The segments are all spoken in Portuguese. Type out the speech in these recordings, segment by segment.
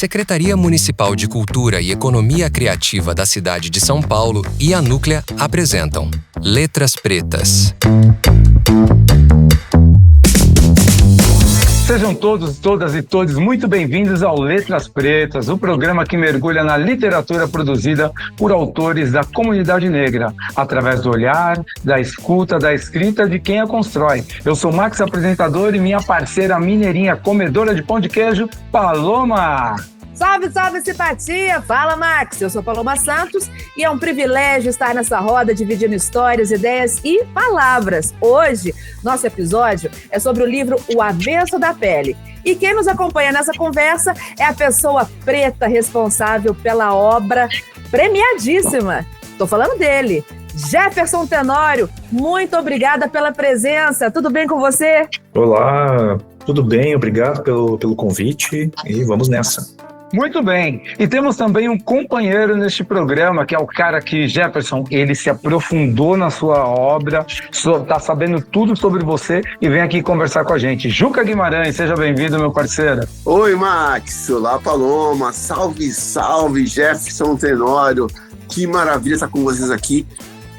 A Secretaria Municipal de Cultura e Economia Criativa da cidade de São Paulo e a Núclea apresentam Letras Pretas. Sejam todos, todas e todos muito bem-vindos ao Letras Pretas, o programa que mergulha na literatura produzida por autores da comunidade negra, através do olhar, da escuta, da escrita de quem a constrói. Eu sou o Max, apresentador, e minha parceira mineirinha, comedora de pão de queijo, Paloma! Salve, salve, simpatia! Fala, Max! Eu sou Paloma Santos e é um privilégio estar nessa roda dividindo histórias, ideias e palavras. Hoje, nosso episódio é sobre o livro O Avesso da Pele. E quem nos acompanha nessa conversa é a pessoa preta responsável pela obra premiadíssima. Tô falando dele, Jefferson Tenório. Muito obrigada pela presença. Tudo bem com você? Olá, tudo bem? Obrigado pelo convite e vamos nessa. Muito bem, e temos também um companheiro neste programa, que é o cara que, Jefferson, ele se aprofundou na sua obra, tá sabendo tudo sobre você e vem aqui conversar com a gente. Juca Guimarães, seja bem-vindo, meu parceiro. Oi, Max, olá, Paloma, salve, salve, Jefferson Tenório, que maravilha estar com vocês aqui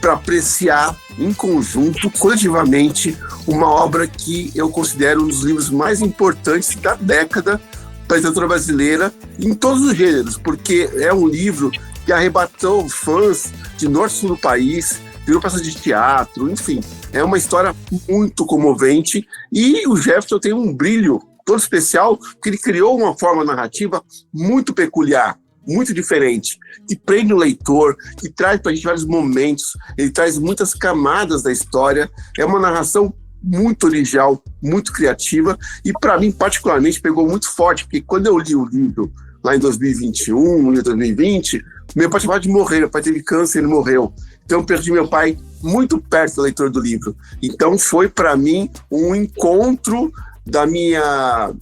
para apreciar em conjunto, coletivamente, uma obra que eu considero um dos livros mais importantes da década da literatura brasileira em todos os gêneros, porque é um livro que arrebatou fãs de norte e sul do país, virou peça de teatro, enfim, é uma história muito comovente e o Jefferson tem um brilho todo especial, porque ele criou uma forma narrativa muito peculiar, muito diferente, que prende o leitor, que traz para a gente vários momentos, ele traz muitas camadas da história, é uma narração muito original, muito criativa, e para mim, particularmente, pegou muito forte, porque quando eu li o livro, lá em 2021, em 2020, meu pai tinha de morrer, meu pai teve câncer, ele morreu. Então eu perdi meu pai muito perto da leitura do livro. Então foi, para mim, um encontro da minha,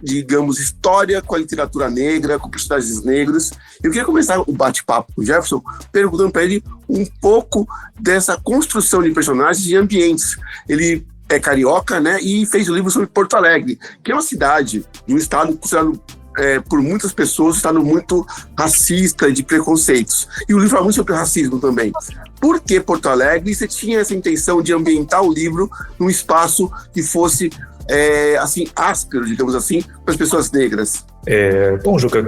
digamos, história com a literatura negra, com personagens negros. Eu queria começar o bate-papo com o Jefferson perguntando para ele um pouco dessa construção de personagens e ambientes. Ele é carioca, né, e fez o livro sobre Porto Alegre, que é uma cidade, um estado considerado por muitas pessoas, um estado muito racista e de preconceitos. E o livro fala muito sobre racismo também. Por que Porto Alegre? E você tinha essa intenção de ambientar o livro num espaço que fosse assim, áspero, digamos assim, para as pessoas negras? Bom, Juca,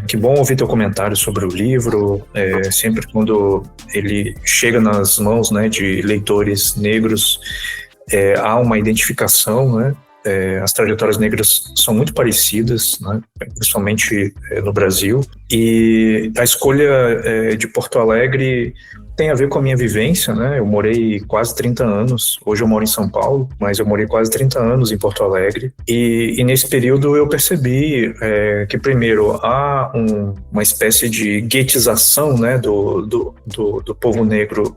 que bom ouvir teu comentário sobre o livro. Sempre quando ele chega nas mãos, né, de leitores negros, há uma identificação, né? As trajetórias negras são muito parecidas, né, principalmente no Brasil, e a escolha de Porto Alegre tem a ver com a minha vivência, né? Eu morei quase 30 anos, hoje eu moro em São Paulo, mas eu morei quase 30 anos em Porto Alegre, e nesse período eu percebi que primeiro há uma espécie de guetização, né, do povo negro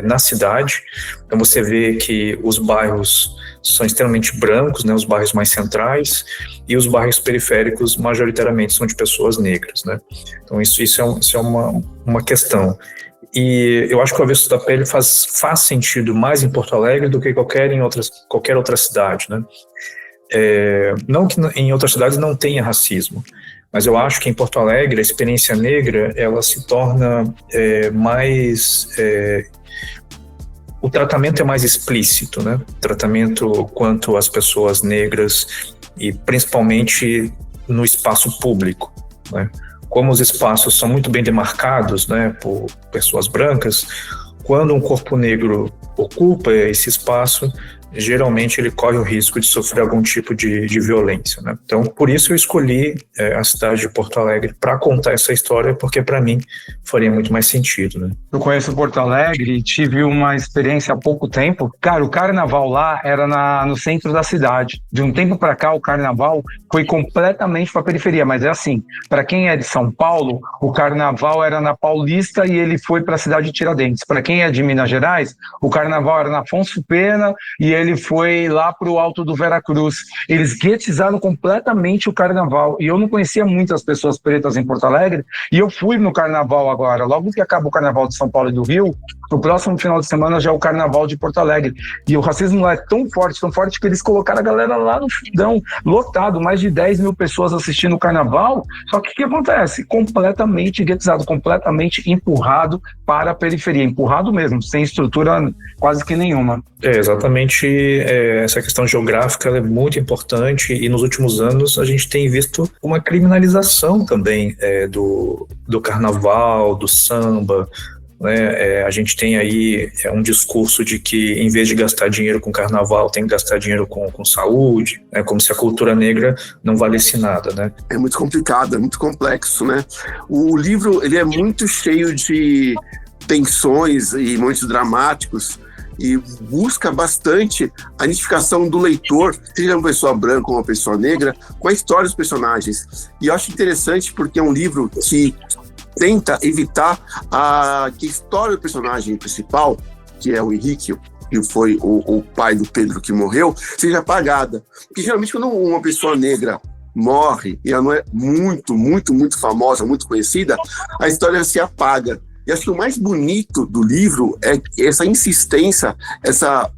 na cidade. Então você vê que os bairros são extremamente brancos, né, os bairros mais centrais, e os bairros periféricos majoritariamente são de pessoas negras, né? Então isso é uma questão. E eu acho que o Avesso da Pele faz sentido mais em Porto Alegre do que qualquer outra cidade, né? Não que em outras cidades não tenha racismo, mas eu acho que em Porto Alegre a experiência negra ela se torna mais... o tratamento é mais explícito, né? O tratamento quanto às pessoas negras e principalmente no espaço público, né? Como os espaços são muito bem demarcados, né, por pessoas brancas, quando um corpo negro ocupa esse espaço, geralmente ele corre o risco de sofrer algum tipo de violência, né? Então, por isso eu escolhi a cidade de Porto Alegre para contar essa história, porque para mim faria muito mais sentido, né? Eu conheço Porto Alegre e tive uma experiência há pouco tempo. Cara, o carnaval lá era no centro da cidade. De um tempo para cá, o carnaval foi completamente para a periferia, mas é assim, para quem é de São Paulo, o carnaval era na Paulista e ele foi para a cidade de Tiradentes. Para quem é de Minas Gerais, o carnaval era na Afonso Pena e ele foi lá para o Alto do Veracruz. Eles guetizaram completamente o carnaval. E eu não conhecia muitas pessoas pretas em Porto Alegre, e eu fui no carnaval agora. Logo que acaba o carnaval de São Paulo e do Rio, O próximo final de semana já é o Carnaval de Porto Alegre. E o racismo lá é tão forte, que eles colocaram a galera lá no fundão, lotado, mais de 10 mil pessoas assistindo o Carnaval. Só que o que acontece? Completamente guetizado, completamente empurrado para a periferia. Empurrado mesmo, sem estrutura quase que nenhuma. Exatamente. Essa questão geográfica é muito importante, e nos últimos anos a gente tem visto uma criminalização também do carnaval, do samba, né? A gente tem aí um discurso de que, em vez de gastar dinheiro com carnaval, tem que gastar dinheiro com saúde, né? Como se a cultura negra não valesse nada, né? É muito complicado, é muito complexo, né? O livro, ele é muito cheio de tensões e momentos dramáticos, e busca bastante a identificação do leitor, seja uma pessoa branca ou uma pessoa negra, com a história dos personagens. E eu acho interessante porque é um livro que tenta evitar que a história do personagem principal, que é o Henrique, que foi o pai do Pedro que morreu, seja apagada. Porque geralmente quando uma pessoa negra morre e ela não é muito famosa, muito conhecida, a história se apaga. E acho que o mais bonito do livro é essa insistência, essa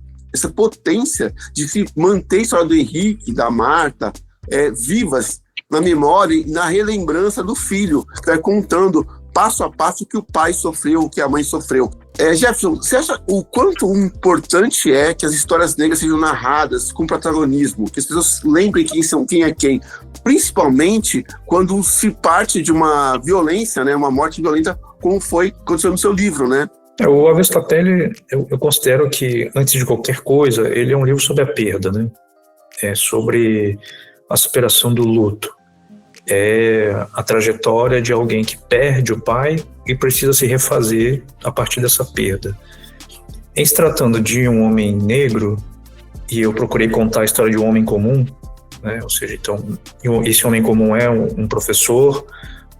potência de se manter a história do Henrique, da Marta, vivas na memória e na relembrança do filho, que vai contando passo a passo o que o pai sofreu, o que a mãe sofreu. Jefferson, você acha o quanto importante é que as histórias negras sejam narradas com protagonismo, que as pessoas lembrem quem é quem, principalmente quando se parte de uma violência, né, uma morte violenta, como aconteceu no seu livro, né? O Avestatelli, eu considero que, antes de qualquer coisa, ele é um livro sobre a perda, né? É sobre a superação do luto. É a trajetória de alguém que perde o pai e precisa se refazer a partir dessa perda. Em se tratando de um homem negro, e eu procurei contar a história de um homem comum, né? Ou seja, então, esse homem comum é um professor,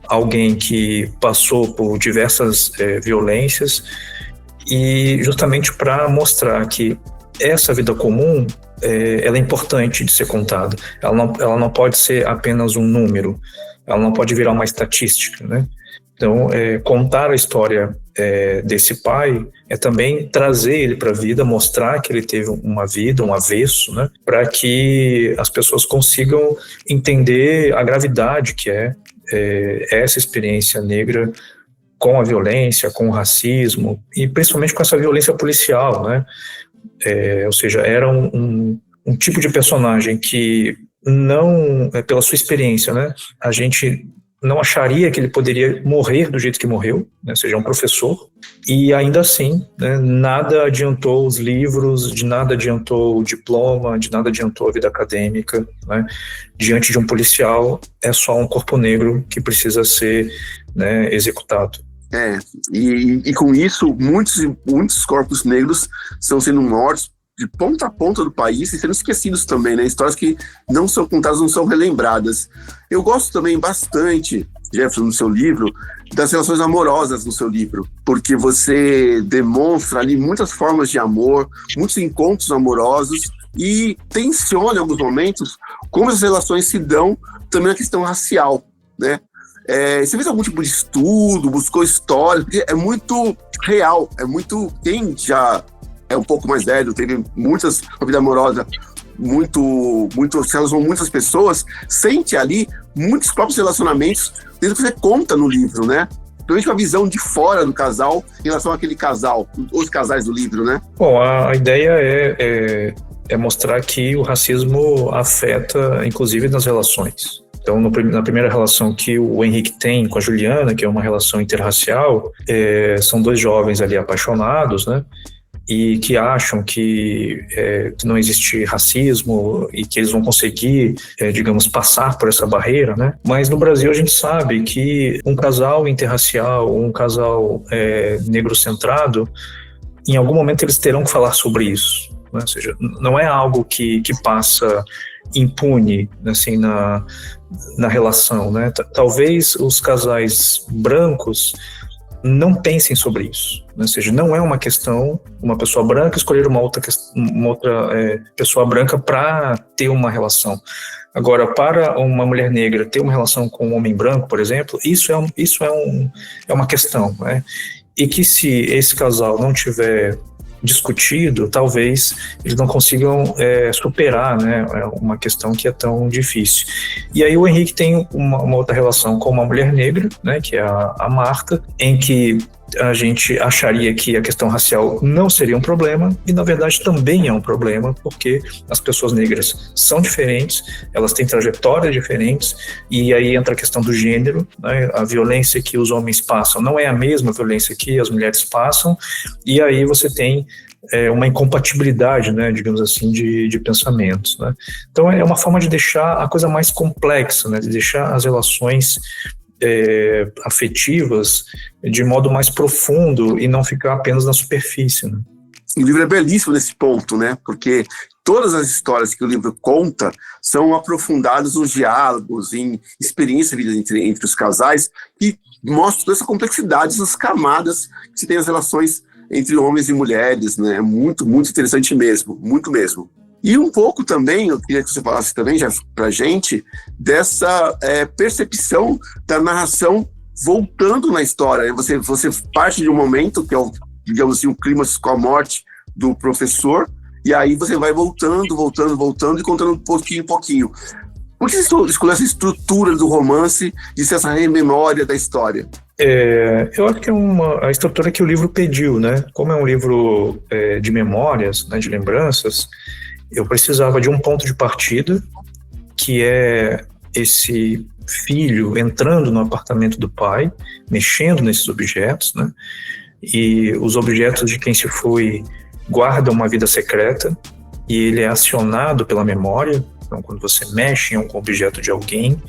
alguém que passou por diversas violências, e justamente para mostrar que essa vida comum ela é importante de ser contada. Ela não pode ser apenas um número, ela não pode virar uma estatística, né? Então, contar a história desse pai é também trazer ele para a vida, mostrar que ele teve uma vida, um avesso, né? Para que as pessoas consigam entender a gravidade que é essa experiência negra com a violência, com o racismo, e principalmente com essa violência policial, né? Ou seja, era um tipo de personagem que não, pela sua experiência, né, a gente não acharia que ele poderia morrer do jeito que morreu, né, ou seja, um professor, e ainda assim, né, nada adiantou os livros, de nada adiantou o diploma, de nada adiantou a vida acadêmica, né, diante de um policial é só um corpo negro que precisa ser, né, executado. E com isso, muitos corpos negros estão sendo mortos de ponta a ponta do país e sendo esquecidos também, né? Histórias que não são contadas, não são relembradas. Eu gosto também bastante, Jefferson, no seu livro, das relações amorosas no seu livro, porque você demonstra ali muitas formas de amor, muitos encontros amorosos e tenciona em alguns momentos como as relações se dão também na questão racial, né? Você fez algum tipo de estudo, buscou história, porque é muito real, quem já é um pouco mais velho, teve uma vida amorosa muito, se relacionou com muitas pessoas, sente ali muitos próprios relacionamentos dentro do que você conta no livro, né? Principalmente com a visão de fora do casal em relação àquele casal, os casais do livro, né? Bom, a ideia é mostrar que o racismo afeta, inclusive, nas relações. Então, na primeira relação que o Henrique tem com a Juliana, que é uma relação interracial, são dois jovens ali apaixonados, né? E que acham que não existe racismo e que eles vão conseguir, digamos, passar por essa barreira, né? Mas no Brasil a gente sabe que um casal interracial, um casal negro-centrado, em algum momento eles terão que falar sobre isso, né? Ou seja, não é algo que passa impune, assim, na relação, né? Talvez os casais brancos não pensem sobre isso, né? Ou seja, não é uma questão, uma pessoa branca escolher uma outra pessoa branca para ter uma relação. Agora, para uma mulher negra ter uma relação com um homem branco, por exemplo, isso é uma questão, né? e que se esse casal não tiver discutido, talvez eles não consigam superar, né, uma questão que é tão difícil. E aí o Henrique tem uma outra relação com uma mulher negra, né, que é a Marta, em que a gente acharia que a questão racial não seria um problema, e na verdade também é um problema, porque as pessoas negras são diferentes, elas têm trajetórias diferentes, e aí entra a questão do gênero, né? A violência que os homens passam não é a mesma violência que as mulheres passam, e aí você tem uma incompatibilidade, né, digamos assim, de pensamentos, né? Então é uma forma de deixar a coisa mais complexa, né, de deixar as relações afetivas de modo mais profundo e não ficar apenas na superfície, né? O livro é belíssimo nesse ponto, né? Porque todas as histórias que o livro conta são aprofundadas nos diálogos, em experiências entre os casais, e mostram toda essa complexidade, essas camadas que se tem as relações entre homens e mulheres, né? É muito, muito interessante mesmo, muito mesmo. E um pouco também, eu queria que você falasse também, já pra gente, dessa percepção da narração voltando na história. Você parte de um momento que é, digamos assim, o clímax com a morte do professor, e aí você vai voltando e contando pouquinho em pouquinho. Por que você escolheu essa estrutura do romance e essa memória da história? Eu acho que é a estrutura que o livro pediu, né? Como é um livro de memórias, né, de lembranças, eu precisava de um ponto de partida, que é esse filho entrando no apartamento do pai, mexendo nesses objetos, né? E os objetos de quem se foi guardam uma vida secreta, e ele é acionado pela memória. Então, quando você mexe em um objeto de alguém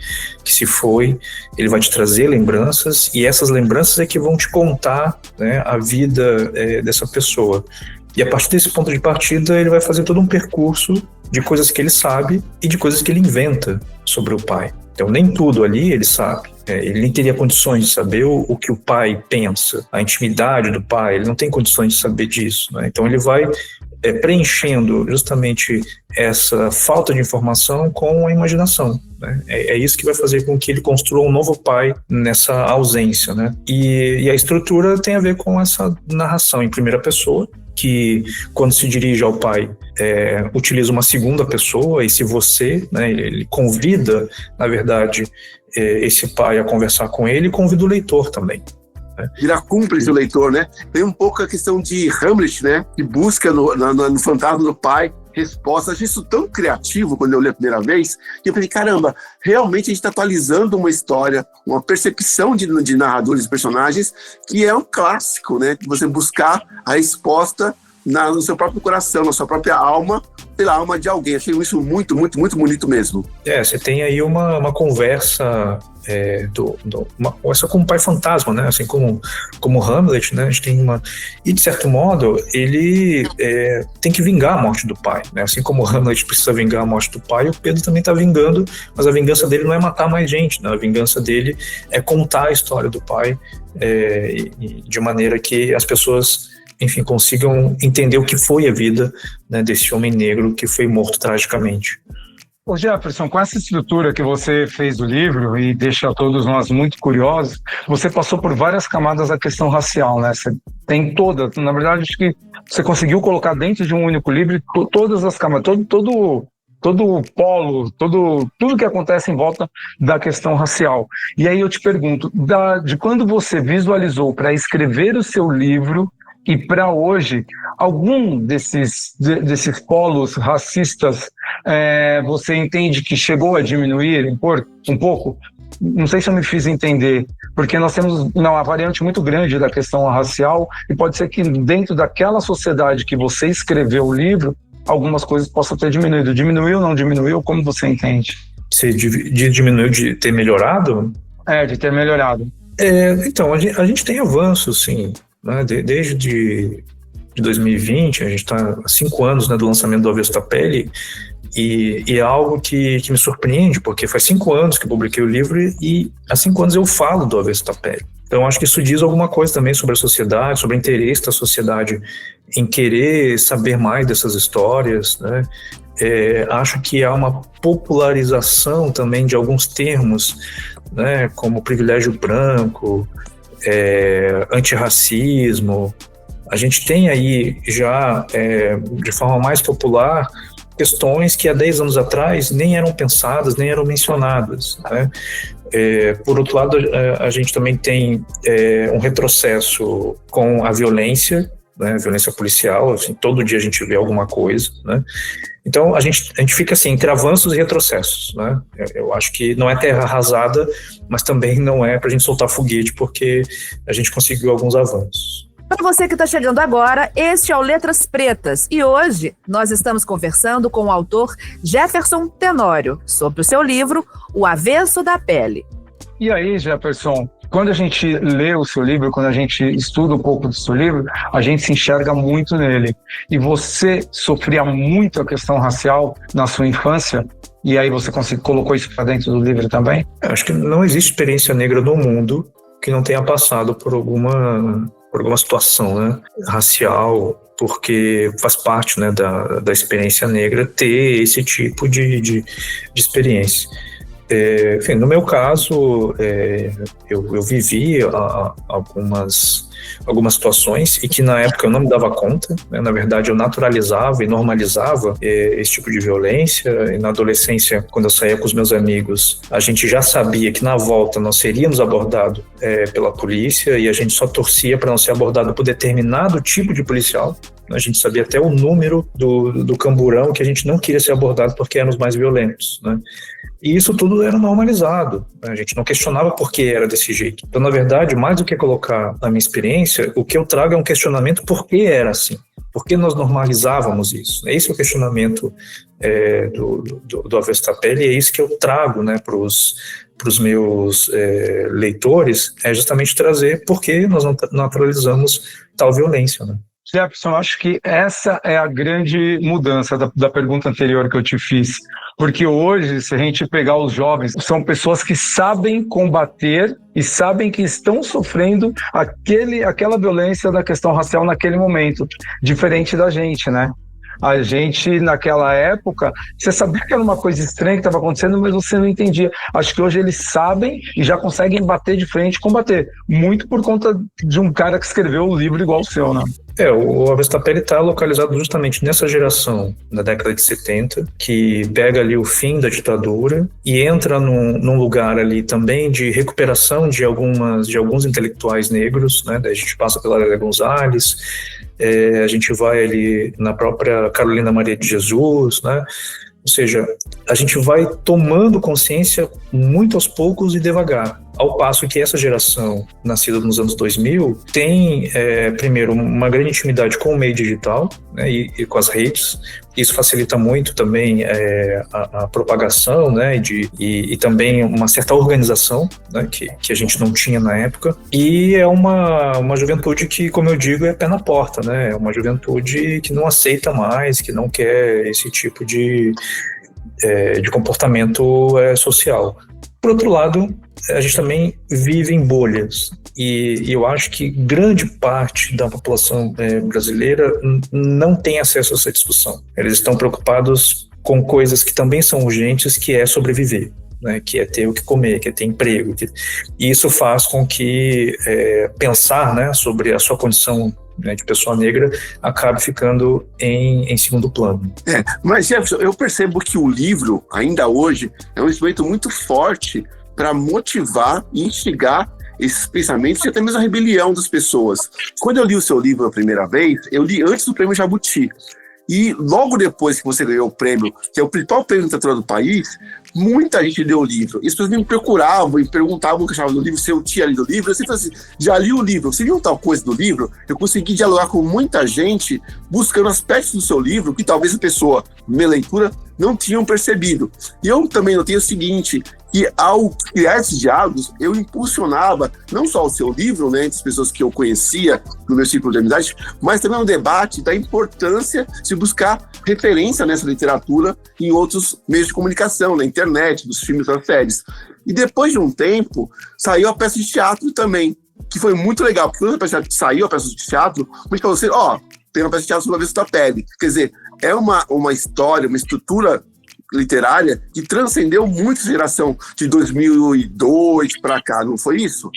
que se foi, ele vai te trazer lembranças, e essas lembranças é que vão te contar, né, a vida dessa pessoa. E a partir desse ponto de partida, ele vai fazer todo um percurso de coisas que ele sabe e de coisas que ele inventa sobre o pai. Então, nem tudo ali ele sabe. Ele nem teria condições de saber o que o pai pensa, a intimidade do pai, ele não tem condições de saber disso, né? Então, ele vai preenchendo justamente essa falta de informação com a imaginação, né? É isso que vai fazer com que ele construa um novo pai nessa ausência, né? E a estrutura tem a ver com essa narração em primeira pessoa, que quando se dirige ao pai, utiliza uma segunda pessoa, esse você, né, ele convida, na verdade, esse pai a conversar com ele, e convida o leitor também. Virar cúmplice do leitor, né? Tem um pouco a questão de Hamlet, né? Que busca no fantasma do pai resposta. Achei isso tão criativo quando eu li a primeira vez, que eu falei, caramba, realmente a gente está atualizando uma história, uma percepção de narradores e personagens, que é um clássico, né? De você buscar a resposta no seu próprio coração, na sua própria alma, pela alma de alguém. Achei isso muito, muito, muito bonito mesmo. Você tem aí uma conversa essa com o pai fantasma, né? Assim como Hamlet, né? A gente tem e de certo modo ele tem que vingar a morte do pai, né? Assim como Hamlet precisa vingar a morte do pai, o Pedro também está vingando, mas a vingança dele não é matar mais gente, né? A vingança dele é contar a história do pai de maneira que as pessoas, enfim, consigam entender o que foi a vida, né, desse homem negro que foi morto tragicamente. Ô Jefferson, com essa estrutura que você fez do livro e deixa todos nós muito curiosos, você passou por várias camadas da questão racial, né? Você tem na verdade, acho que você conseguiu colocar dentro de um único livro todas as camadas, todo o polo, tudo que acontece em volta da questão racial. E aí eu te pergunto, de quando você visualizou para escrever o seu livro e para hoje, algum desses polos racistas você entende que chegou a diminuir um pouco? Não sei se eu me fiz entender, porque nós temos uma variante muito grande da questão racial, e pode ser que dentro daquela sociedade que você escreveu o livro, algumas coisas possam ter diminuído. Diminuiu, não diminuiu? Como você entende? Você diminuiu de ter melhorado? De ter melhorado. Então, a gente tem avanços, sim, né? Desde 2020, a gente está há 5 anos, né, do lançamento do Avesso da Pele, e é algo que me surpreende, porque faz 5 anos que eu publiquei o livro e há 5 anos eu falo do Avesso da Pele. Então acho que isso diz alguma coisa também sobre a sociedade, sobre o interesse da sociedade em querer saber mais dessas histórias, né? Acho que há uma popularização também de alguns termos, né, como privilégio branco, antirracismo. A gente tem aí já, de forma mais popular, questões que há 10 anos atrás nem eram pensadas, nem eram mencionadas, né? Por outro lado, a gente também tem um retrocesso com a violência, né? Violência policial, assim, todo dia a gente vê alguma coisa, né? Então a gente fica assim, entre avanços e retrocessos, né? Eu acho que não é terra arrasada, mas também não é para a gente soltar foguete, porque a gente conseguiu alguns avanços. Para você que está chegando agora, este é o Letras Pretas e hoje nós estamos conversando com o autor Jefferson Tenório sobre o seu livro O Avesso da Pele. E aí, Jefferson, quando a gente lê o seu livro, quando a gente estuda um pouco do seu livro, a gente se enxerga muito nele. E você sofria muito a questão racial na sua infância? E aí você colocou isso para dentro do livro também? Eu acho que não existe experiência negra no mundo que não tenha passado por alguma situação, né, racial, porque faz parte, né, da experiência negra ter esse tipo de experiência. Enfim, no meu caso, eu vivi algumas situações e que na época eu não me dava conta, né? Na verdade eu naturalizava e normalizava esse tipo de violência. E na adolescência, quando eu saía com os meus amigos, a gente já sabia que na volta nós seríamos abordados pela polícia e a gente só torcia para não ser abordado por determinado tipo de policial. A gente sabia até o número do camburão que a gente não queria ser abordado porque eram os mais violentos, né? E isso tudo era normalizado, né? A gente não questionava por que era desse jeito. Então, na verdade, mais do que colocar na minha experiência, o que eu trago é um questionamento por que era assim, por que nós normalizávamos isso. Esse é o questionamento do Avesso da Pele, e é isso que eu trago, né, para os meus leitores, é justamente trazer por que nós naturalizamos tal violência, né? Jefferson, acho que essa é a grande mudança da pergunta anterior que eu te fiz. Porque hoje, se a gente pegar os jovens, são pessoas que sabem combater e sabem que estão sofrendo aquela violência da questão racial naquele momento, diferente da gente, né? A gente, naquela época, você sabia que era uma coisa estranha que estava acontecendo, mas você não entendia. Acho que hoje eles sabem e já conseguem bater de frente e combater. Muito por conta de um cara que escreveu um livro igual o seu, né? O Avesso da Pele está localizado justamente nessa geração, da década de 70, que pega ali o fim da ditadura e entra num lugar ali também de recuperação de alguns intelectuais negros, né? A gente passa pela Lélia Gonzalez, a gente vai ali na própria Carolina Maria de Jesus, né? Ou seja, a gente vai tomando consciência muito aos poucos e devagar. Ao passo que essa geração, nascida nos anos 2000, tem, primeiro, uma grande intimidade com o meio digital, né, e com as redes. Isso facilita muito também a propagação, né, e também uma certa organização, né, que a gente não tinha na época. E é uma juventude que, como eu digo, é pé na porta, né? É uma juventude que não aceita mais, que não quer esse tipo de comportamento social. Por outro lado, a gente também vive em bolhas e eu acho que grande parte da população brasileira não tem acesso a essa discussão. Eles estão preocupados com coisas que também são urgentes, que é sobreviver, né, que é ter o que comer, que é ter emprego. E isso faz com que pensar, né, sobre a sua condição, né, de pessoa negra acabe ficando em segundo plano. Mas, Jefferson, eu percebo que o livro, ainda hoje, é um instrumento muito forte para motivar e instigar esses pensamentos e até mesmo a rebelião das pessoas. Quando eu li o seu livro a primeira vez, eu li antes do Prêmio Jabuti. E logo depois que você ganhou o prêmio, que é o principal prêmio de literatura do país, muita gente leu o livro. E as pessoas me procuravam e perguntavam o que achavam do livro, se eu tinha lido o livro. Eu sempre assim, já li o livro, você viu tal coisa do livro? Eu consegui dialogar com muita gente buscando aspectos do seu livro que talvez a pessoa, minha leitura, não tinham percebido. E eu também notei o seguinte, que ao criar esses diálogos, eu impulsionava não só o seu livro, né, entre as pessoas que eu conhecia no meu círculo de amizade, mas também um debate da importância de buscar referência nessa literatura em outros meios de comunicação, na internet, dos filmes, das séries. E depois de um tempo, saiu a peça de teatro também, que foi muito legal, porque quando a peça de teatro saiu, a peça de teatro, muito para você, tem uma peça de teatro sobre o Avesso da Pele. Quer dizer, é uma história, uma estrutura literária que transcendeu muito a geração de 2002 para cá, não foi isso?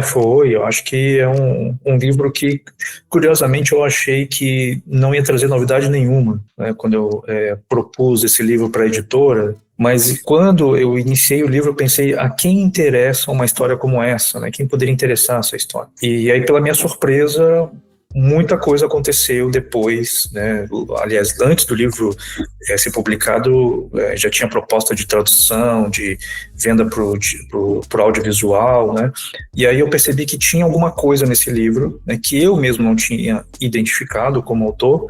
Foi. Eu acho que é um livro que, curiosamente, eu achei que não ia trazer novidade nenhuma, né, quando eu propus esse livro para a editora. Mas quando eu iniciei o livro, eu pensei, a quem interessa uma história como essa, né? Quem poderia interessar essa história? E aí, pela minha surpresa, muita coisa aconteceu depois, né? Aliás, antes do livro ser publicado, já tinha proposta de tradução, de venda para o audiovisual, né? E aí eu percebi que tinha alguma coisa nesse livro, né, que eu mesmo não tinha identificado como autor,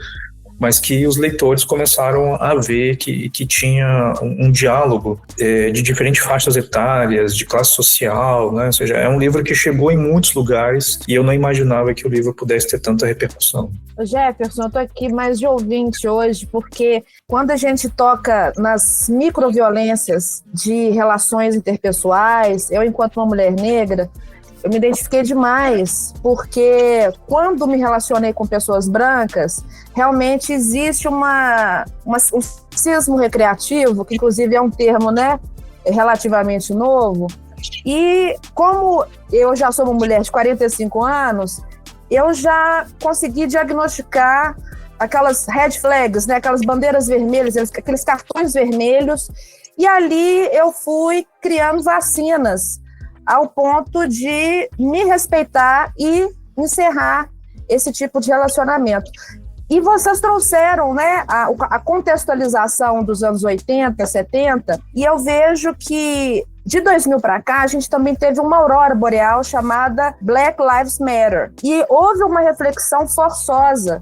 mas que os leitores começaram a ver que tinha um diálogo de diferentes faixas etárias, de classe social, né? Ou seja, é um livro que chegou em muitos lugares e eu não imaginava que o livro pudesse ter tanta repercussão. Jefferson, eu estou aqui mais de ouvinte hoje, porque quando a gente toca nas microviolências de relações interpessoais, eu, enquanto uma mulher negra, eu me identifiquei demais, porque quando me relacionei com pessoas brancas, realmente existe um racismo recreativo, que inclusive é um termo, né, relativamente novo, e como eu já sou uma mulher de 45 anos, eu já consegui diagnosticar aquelas red flags, né, aquelas bandeiras vermelhas, aqueles cartões vermelhos, e ali eu fui criando vacinas, ao ponto de me respeitar e encerrar esse tipo de relacionamento. E vocês trouxeram, né, a contextualização dos anos 80, 70, e eu vejo que de 2000 para cá a gente também teve uma aurora boreal chamada Black Lives Matter. E houve uma reflexão forçosa,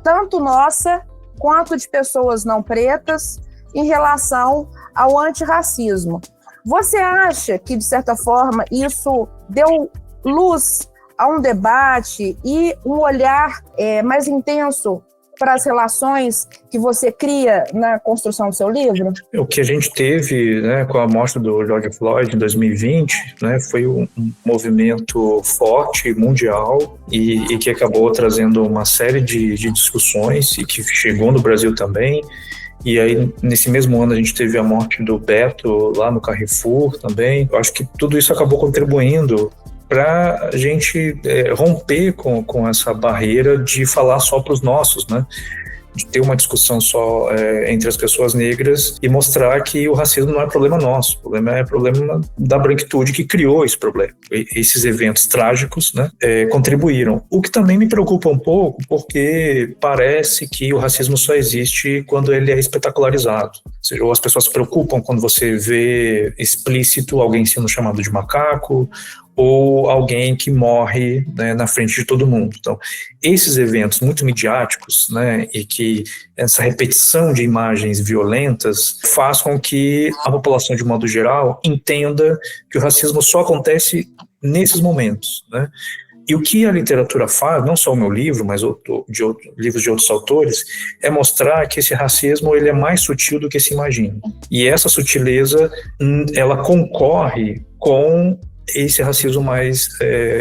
tanto nossa quanto de pessoas não pretas, em relação ao antirracismo. Você acha que, de certa forma, isso deu luz a um debate e um olhar mais intenso para as relações que você cria na construção do seu livro? O que a gente teve, né, com a morte do George Floyd em 2020, né, foi um movimento forte, mundial, e que acabou trazendo uma série de discussões e que chegou no Brasil também. E aí, nesse mesmo ano, a gente teve a morte do Beto lá no Carrefour também. Eu acho que tudo isso acabou contribuindo para a gente romper com essa barreira de falar só para os nossos, né? De ter uma discussão só entre as pessoas negras e mostrar que o racismo não é problema nosso, o problema é problema da branquitude que criou esse problema. Esses eventos trágicos, né, contribuíram. O que também me preocupa um pouco, porque parece que o racismo só existe quando ele é espetacularizado. Ou seja, ou as pessoas se preocupam quando você vê explícito alguém sendo chamado de macaco, ou alguém que morre, né, na frente de todo mundo. Então, esses eventos muito midiáticos, né, e que essa repetição de imagens violentas faz com que a população, de modo geral, entenda que o racismo só acontece nesses momentos, né? E o que a literatura faz, não só o meu livro, mas livros de outros autores, é mostrar que esse racismo ele é mais sutil do que se imagina. E essa sutileza, ela concorre com esse racismo mais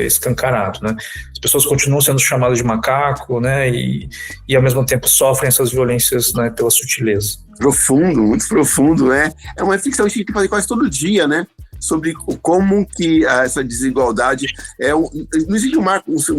escancarado, né? As pessoas continuam sendo chamadas de macaco, né? E ao mesmo tempo sofrem essas violências, né, pela sutileza. Profundo, muito profundo, né? É uma reflexão que a gente tem que fazer quase todo dia, né? Sobre como que essa desigualdade não existe um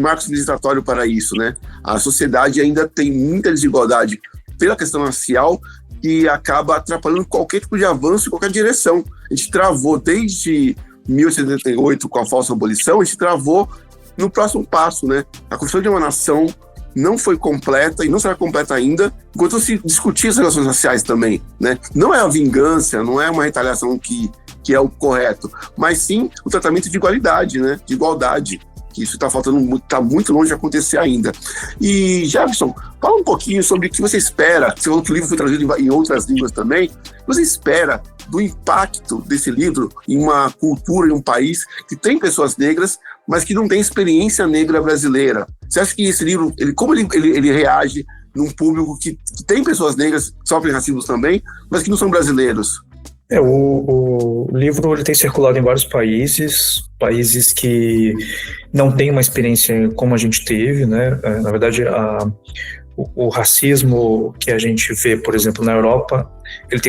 marco civilizatório para isso, né? A sociedade ainda tem muita desigualdade pela questão racial que acaba atrapalhando qualquer tipo de avanço em qualquer direção. A gente travou desde 1878 com a falsa abolição, a gente travou no próximo passo, né? A construção de uma nação não foi completa e não será completa ainda enquanto se discutir as relações raciais também, né? Não é a vingança, não é uma retaliação que é o correto, mas sim o tratamento de igualdade, né? De igualdade, que isso está faltando, está muito longe de acontecer ainda. E Jefferson, fala um pouquinho sobre o que você espera. Você falou que o livro foi traduzido em outras línguas também. O que você espera do impacto desse livro em uma cultura, em um país que tem pessoas negras, mas que não tem experiência negra brasileira? Você acha que esse livro, como ele reage num público que tem pessoas negras, que sofrem racismo também, mas que não são brasileiros? O livro ele tem circulado em vários países que não têm uma experiência como a gente teve, né? Na verdade, o racismo que a gente vê, por exemplo, na Europa, ele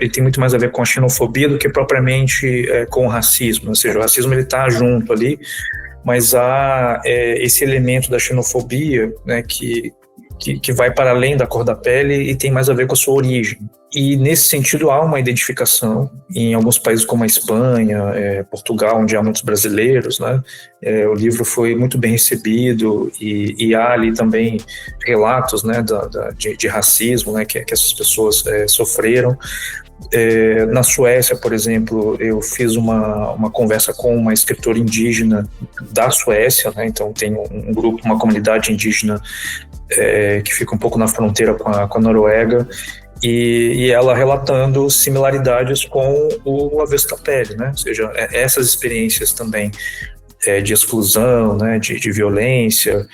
tem muito mais a ver com a xenofobia do que propriamente com o racismo. Ou seja, o racismo ele está junto ali, mas há esse elemento da xenofobia, né, que vai para além da cor da pele e tem mais a ver com a sua origem. E, nesse sentido, há uma identificação em alguns países como a Espanha, Portugal, onde há muitos brasileiros, né? O livro foi muito bem recebido e há ali também relatos, né, de racismo, né, que essas pessoas sofreram. Na Suécia, por exemplo, eu fiz uma conversa com uma escritora indígena da Suécia, né? Então tem um grupo, uma comunidade indígena que fica um pouco na fronteira com a Noruega, e ela relatando similaridades com o avesso da pele, né? Ou seja, essas experiências também de exclusão, né, de violência,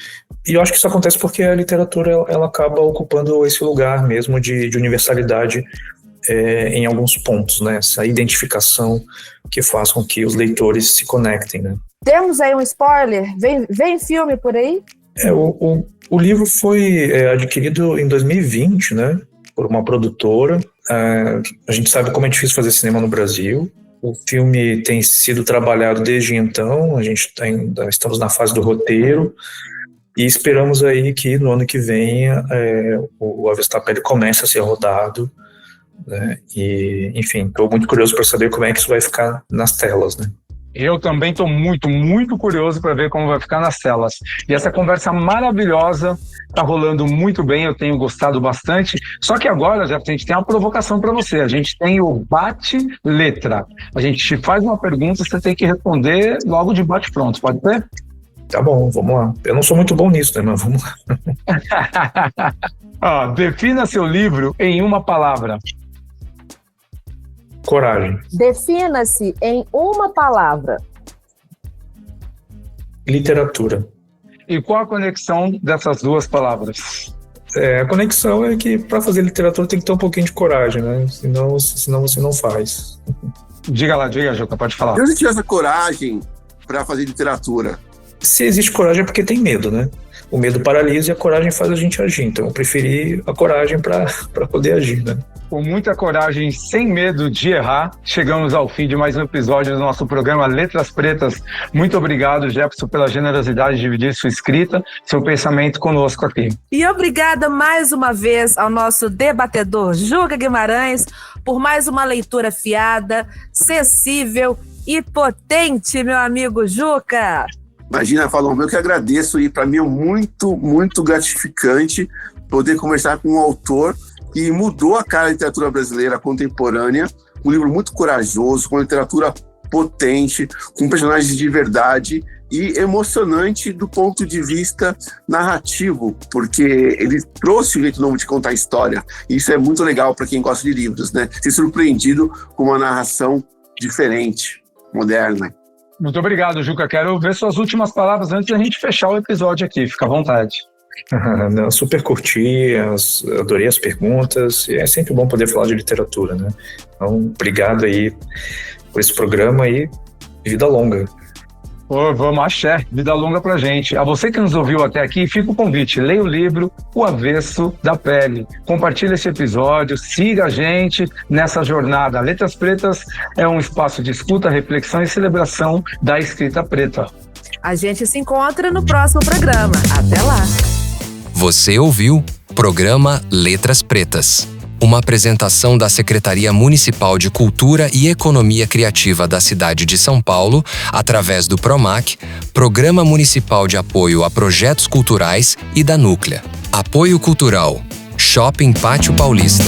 e eu acho que isso acontece porque a literatura ela acaba ocupando esse lugar mesmo de universalidade em alguns pontos, né? Essa identificação que faz com que os leitores se conectem, né? Temos aí um spoiler? Vem filme por aí? O livro foi adquirido em 2020, né, por uma produtora. A gente sabe como é difícil fazer cinema no Brasil. O filme tem sido trabalhado desde então, a gente ainda estamos na fase do roteiro e esperamos aí que no ano que vem o Avesso da Pele comece a ser rodado, né? E, enfim, estou muito curioso para saber como é que isso vai ficar nas telas, né? Eu também estou muito, muito curioso para ver como vai ficar nas telas. E essa conversa maravilhosa está rolando muito bem, eu tenho gostado bastante. Só que agora, já a gente tem uma provocação para você. A gente tem o bate-letra. A gente te faz uma pergunta, você tem que responder logo de bate-pronto, pode ser? Tá bom, vamos lá. Eu não sou muito bom nisso, né, mas vamos lá. Defina seu livro em uma palavra. Coragem. Defina-se em uma palavra. Literatura. E qual a conexão dessas duas palavras? A conexão é que para fazer literatura tem que ter um pouquinho de coragem, né? Senão você não faz. Diga, Juca, pode falar. De onde tira essa coragem para fazer literatura? Se existe coragem é porque tem medo, né? O medo paralisa e a coragem faz a gente agir. Então eu preferi a coragem para poder agir, né? Com muita coragem, sem medo de errar, chegamos ao fim de mais um episódio do nosso programa Letras Pretas. Muito obrigado, Jefferson, pela generosidade de dividir sua escrita, seu pensamento conosco aqui. E obrigada mais uma vez ao nosso debatedor Juca Guimarães por mais uma leitura fiada, sensível e potente, meu amigo Juca. Imagina, Paloma, eu que agradeço, e para mim é muito, muito gratificante poder conversar com um autor que mudou a cara da literatura brasileira contemporânea, um livro muito corajoso, com literatura potente, com personagens de verdade e emocionante do ponto de vista narrativo, porque ele trouxe um jeito novo de contar a história. E isso é muito legal para quem gosta de livros, né? Ser surpreendido com uma narração diferente, moderna. Muito obrigado, Juca. Quero ver suas últimas palavras antes da gente fechar o episódio aqui. Fica à vontade. Não, super curti, adorei as perguntas, e é sempre bom poder falar de literatura, né? Então, obrigado aí por esse programa e vida longa. Vamos, axé, vida longa pra gente. A você que nos ouviu até aqui, fica o convite, leia o livro O Avesso da Pele. Compartilhe esse episódio, siga a gente nessa jornada. Letras Pretas é um espaço de escuta, reflexão e celebração da escrita preta. A gente se encontra no próximo programa. Até lá! Você ouviu Programa Letras Pretas, uma apresentação da Secretaria Municipal de Cultura e Economia Criativa da cidade de São Paulo, através do PROMAC, Programa Municipal de Apoio a Projetos Culturais, e da Núclea. Apoio Cultural, Shopping Pátio Paulista.